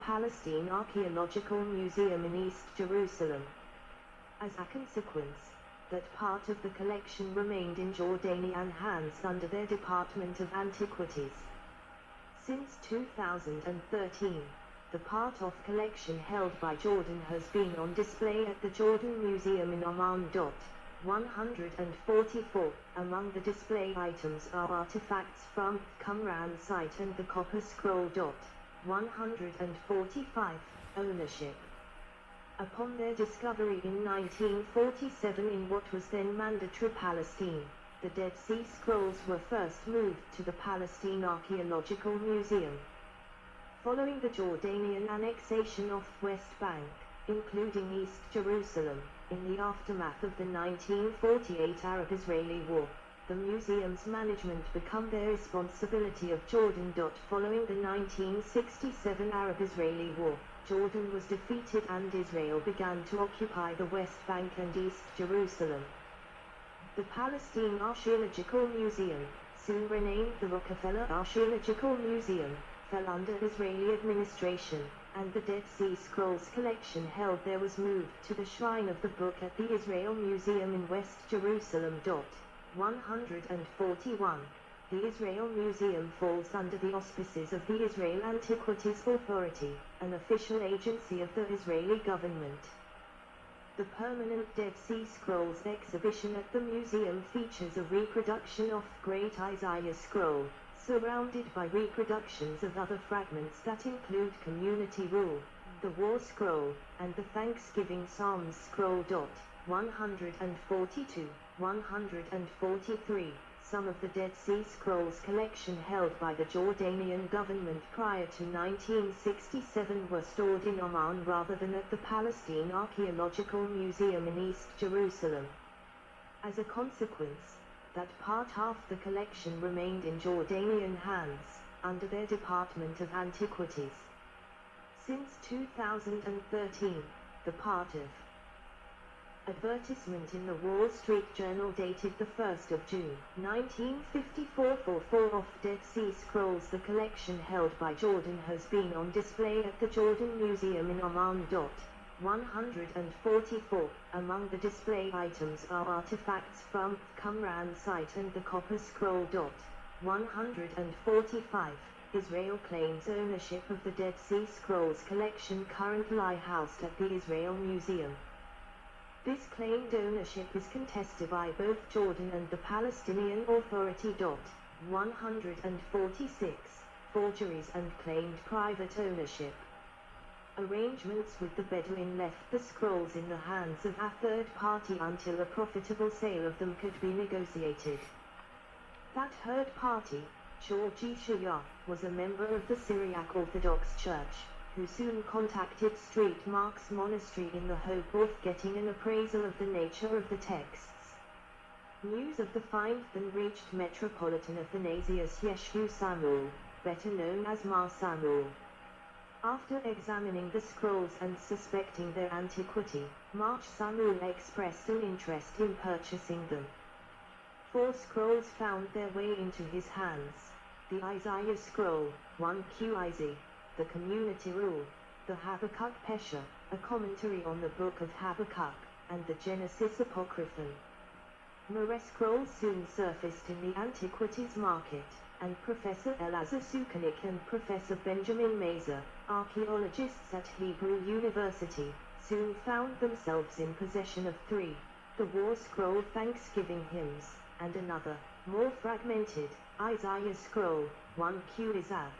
Palestine Archaeological Museum in East Jerusalem. As a consequence, that part of the collection remained in Jordanian hands under their Department of Antiquities. Since 2013, the part of collection held by Jordan has been on display at the Jordan Museum in Amman. 144. Among the display items are artifacts from Qumran site and the Copper Scroll. 145. Ownership. Upon their discovery in 1947 in what was then Mandatory Palestine, the Dead Sea Scrolls were first moved to the Palestine Archaeological Museum. Following the Jordanian annexation of West Bank, including East Jerusalem, in the aftermath of the 1948 Arab-Israeli War, the museum's management became their responsibility of Jordan. Following the 1967 Arab-Israeli War, Jordan was defeated and Israel began to occupy the West Bank and East Jerusalem. The Palestine Archaeological Museum, soon renamed the Rockefeller Archaeological Museum, fell under Israeli administration, and the Dead Sea Scrolls collection held there was moved to the Shrine of the Book at the Israel Museum in West Jerusalem. 141. The Israel Museum falls under the auspices of the Israel Antiquities Authority, an official agency of the Israeli government. The permanent Dead Sea Scrolls exhibition at the museum features a reproduction of Great Isaiah Scroll, surrounded by reproductions of other fragments that include Community Rule, the War Scroll, and the Thanksgiving Psalms Scroll. 142. 143. Some of the Dead Sea Scrolls collection held by the Jordanian government prior to 1967 were stored in Amman rather than at the Palestine Archaeological Museum in East Jerusalem. As a consequence, that half the collection remained in Jordanian hands, under their Department of Antiquities. Since 2013, the part of advertisement in the Wall Street Journal dated the 1st of June, 1954 for 4 of Dead Sea Scrolls. The collection held by Jordan has been on display at the Jordan Museum in Amman. 144. Among the display items are artifacts from Qumran site and the Copper Scroll. 145. Israel claims ownership of the Dead Sea Scrolls collection currently housed at the Israel Museum. This claimed ownership is contested by both Jordan and the Palestinian Authority. 146. Forgeries and claimed private ownership. Arrangements with the Bedouin left the scrolls in the hands of a third party until a profitable sale of them could be negotiated. That third party, Georgi Shaya, was a member of the Syriac Orthodox Church, who soon contacted St. Mark's Monastery in the hope of getting an appraisal of the nature of the texts. News of the find then reached Metropolitan Athanasius Yeshu Samuel, better known as Mar Samuel. After examining the scrolls and suspecting their antiquity, March Samuel expressed an interest in purchasing them. 4 scrolls found their way into his hands: the Isaiah Scroll, 1 Qiz, the Community Rule, the Habakkuk Pesher, a commentary on the Book of Habakkuk, and the Genesis Apocryphon. More scrolls soon surfaced in the antiquities market, and Professor Elazar Sukanik and Professor Benjamin Mazer, archaeologists at Hebrew University, soon found themselves in possession of 3, the War Scroll Thanksgiving Hymns, and another, more fragmented, Isaiah Scroll, 1 Qizab.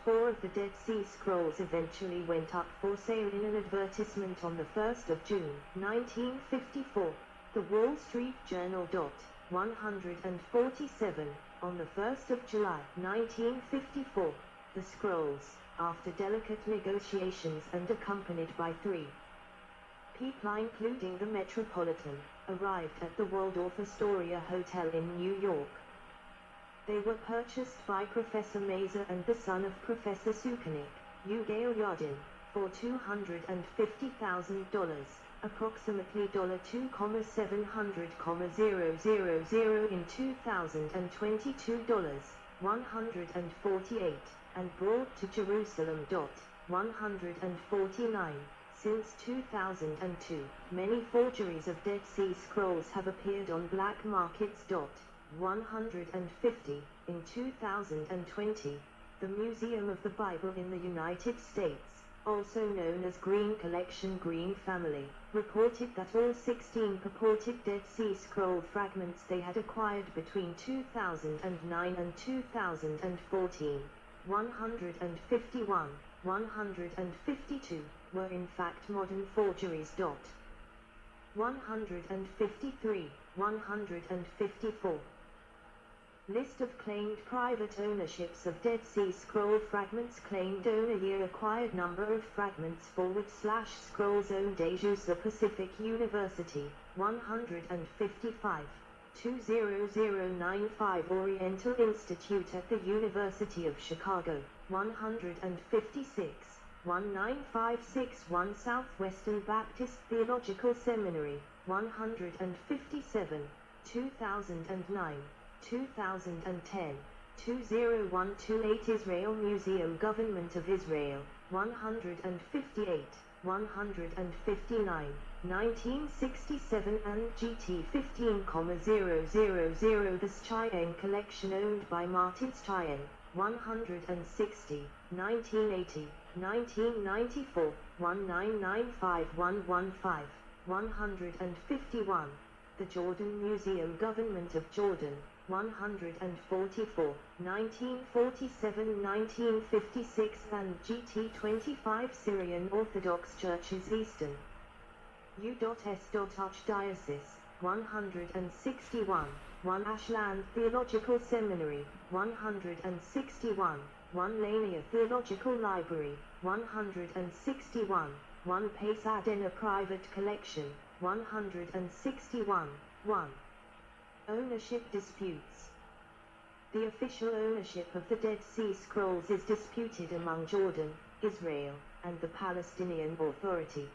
4 of the Dead Sea Scrolls eventually went up for sale in an advertisement on the 1st of June, 1954. The Wall Street Journal. 147. On the 1st of July, 1954, the scrolls, after delicate negotiations and accompanied by 3 people including the Metropolitan, arrived at the Waldorf Astoria Hotel in New York. They were purchased by Professor Mazer and the son of Professor Sukanik, Ugail Yadin, for $250,000, approximately $2,700,000 in 2022 $148, and brought to Jerusalem. 149. Since 2002, many forgeries of Dead Sea Scrolls have appeared on black markets. 150. In 2020, the Museum of the Bible in the United States, also known as Green Collection Green Family, reported that all 16 purported Dead Sea Scroll fragments they had acquired between 2009 and 2014, 151, 152, were in fact modern forgeries. 153, 154. List of claimed private ownerships of Dead Sea Scroll fragments. Claimed owner, year, acquired number of fragments, / scrolls owned, Azusa Pacific University, 155. 20095 Oriental Institute at the University of Chicago, 156. 19561 Southwestern Baptist Theological Seminary, 157. 2009. 2010, 20128 Israel Museum Government of Israel, 158, 159, 1967 and GT 15,000. The Cheyenne Collection owned by Martin Cheyenne, 160, 1980, 1994, 1995115, 151. The Jordan Museum Government of Jordan, 144, 1947-1956 and GT 25 Syrian Orthodox Churches Eastern U.S. Archdiocese, 161, 1 Ashland Theological Seminary, 161, 1 Lanier Theological Library, 161, 1 Pasadena Private Collection, 161, 1. Ownership disputes. The official ownership of the Dead Sea Scrolls is disputed among Jordan, Israel, and the Palestinian Authority.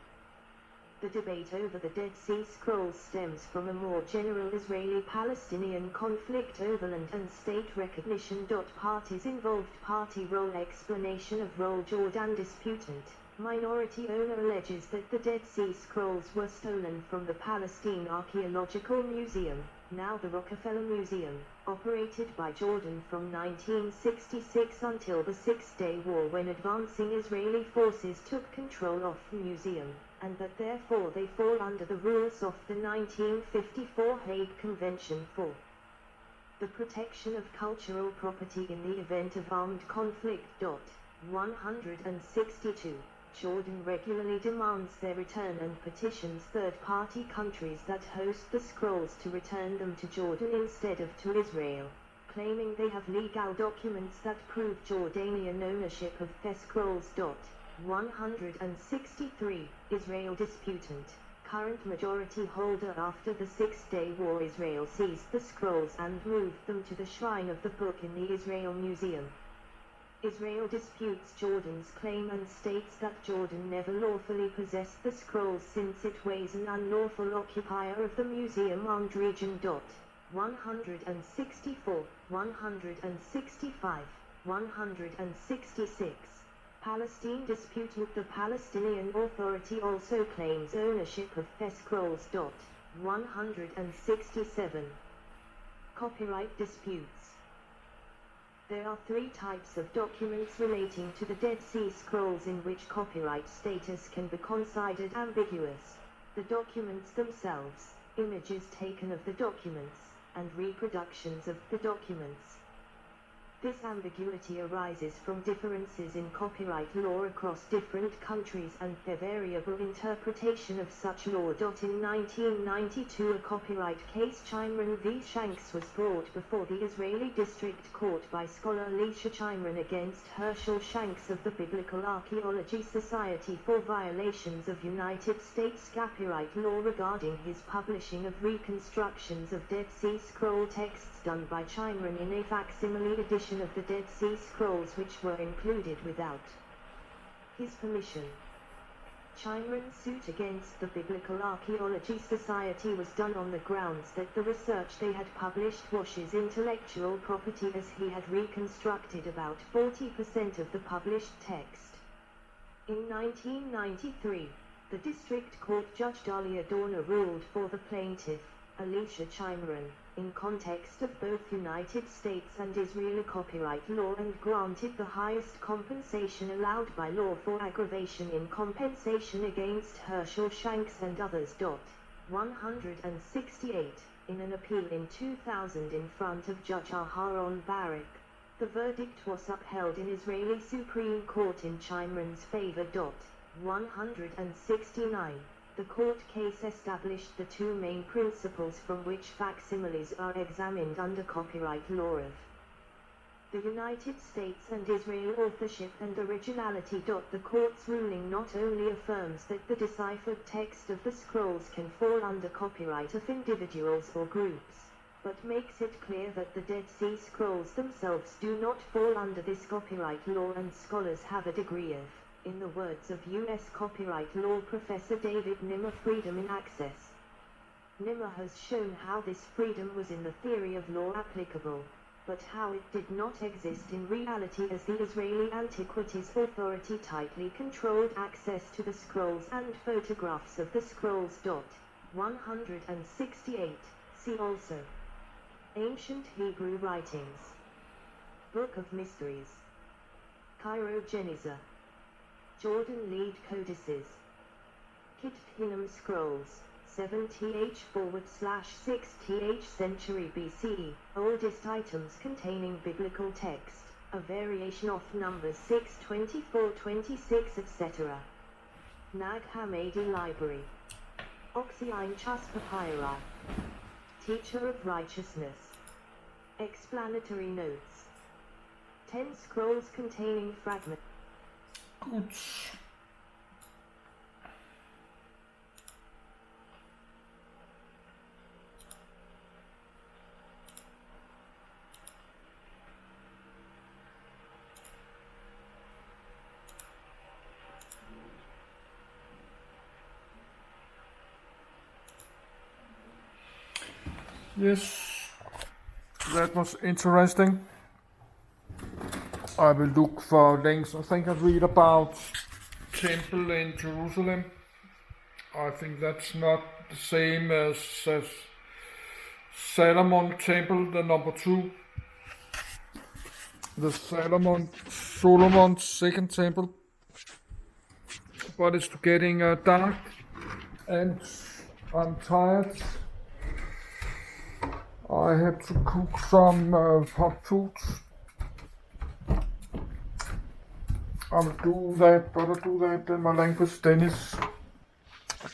The debate over the Dead Sea Scrolls stems from a more general Israeli-Palestinian conflict over land and state recognition. Parties involved. Party role. Explanation of role. Jordan disputant. Minority owner alleges that the Dead Sea Scrolls were stolen from the Palestine Archaeological Museum, now the Rockefeller Museum, operated by Jordan from 1966 until the Six-Day War, when advancing Israeli forces took control of the museum, and that therefore they fall under the rules of the 1954 Hague Convention for the protection of cultural property in the event of armed conflict. 162. Jordan regularly demands their return and petitions third-party countries that host the scrolls to return them to Jordan instead of to Israel, claiming they have legal documents that prove Jordanian ownership of the scrolls. 163. Israel disputant. Current majority holder. After the Six-Day War, Israel seized the scrolls and moved them to the Shrine of the Book in the Israel Museum. Israel disputes Jordan's claim and states that Jordan never lawfully possessed the scrolls, since it was an unlawful occupier of the museum owned region. 164, 165, 166. Palestine disputant. The Palestinian Authority also claims ownership of the scrolls. 167. Copyright disputes. There are three types of documents relating to the Dead Sea Scrolls in which copyright status can be considered ambiguous: the documents themselves, images taken of the documents, and reproductions of the documents. This ambiguity arises from differences in copyright law across different countries and their variable interpretation of such law. In 1992, a copyright case, Chimron v. Shanks, was brought before the Israeli District Court by scholar Elisha Chimron against Herschel Shanks of the Biblical Archaeology Society for violations of United States copyright law regarding his publishing of reconstructions of Dead Sea Scroll texts done by Chimron in a facsimile edition of the Dead Sea Scrolls, which were included without his permission. Chimron's suit against the Biblical Archaeology Society was done on the grounds that the research they had published washes intellectual property, as he had reconstructed about 40% of the published text. In 1993, the District Court Judge Dalia Dorner ruled for the plaintiff, Alicia Chimeron, in context of both United States and Israeli copyright law and granted the highest compensation allowed by law for aggravation in compensation against Herschel Shanks and others. 168, in an appeal in 2000 in front of Judge Aharon Barak. The verdict was upheld in Israeli Supreme Court in Chimeron's favor. 169. The court case established the two main principles from which facsimiles are examined under copyright law of the United States and Israel authorship and originality. The court's ruling not only affirms that the deciphered text of the scrolls can fall under copyright of individuals or groups, but makes it clear that the Dead Sea Scrolls themselves do not fall under this copyright law, and scholars have a degree of, in the words of U.S. copyright law professor David Nimmer, freedom in access. Nimmer has shown how this freedom was in the theory of law applicable, but how it did not exist in reality, as the Israeli Antiquities Authority tightly controlled access to the scrolls and photographs of the scrolls. 168. See also Ancient Hebrew Writings, Book of Mysteries, Cairo Geniza, Jordan Lead Codices, Kithinam Scrolls, 7th/6th century BCE, oldest items containing biblical text, a variation of Numbers 6, 24, 26, etc. Nag Hammadi Library, Oxyine Chus Papyri, Teacher of Righteousness, Explanatory Notes, 10 scrolls containing fragments. Gut. Yes, that was interesting. I will look for links. I think I read about temple in Jerusalem. I think that's not the same as Solomon temple, the number 2. The Solomon's second temple. But it's getting dark and I'm tired. I have to cook some hot food. I will do that, but I'll do that in my language. Dennis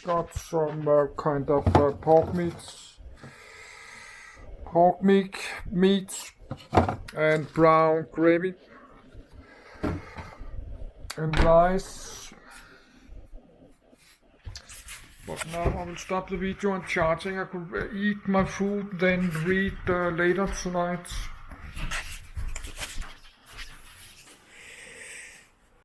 got some kind of pork meat and brown gravy and rice. But now I will stop the video and charging. I could eat my food, then read later tonight.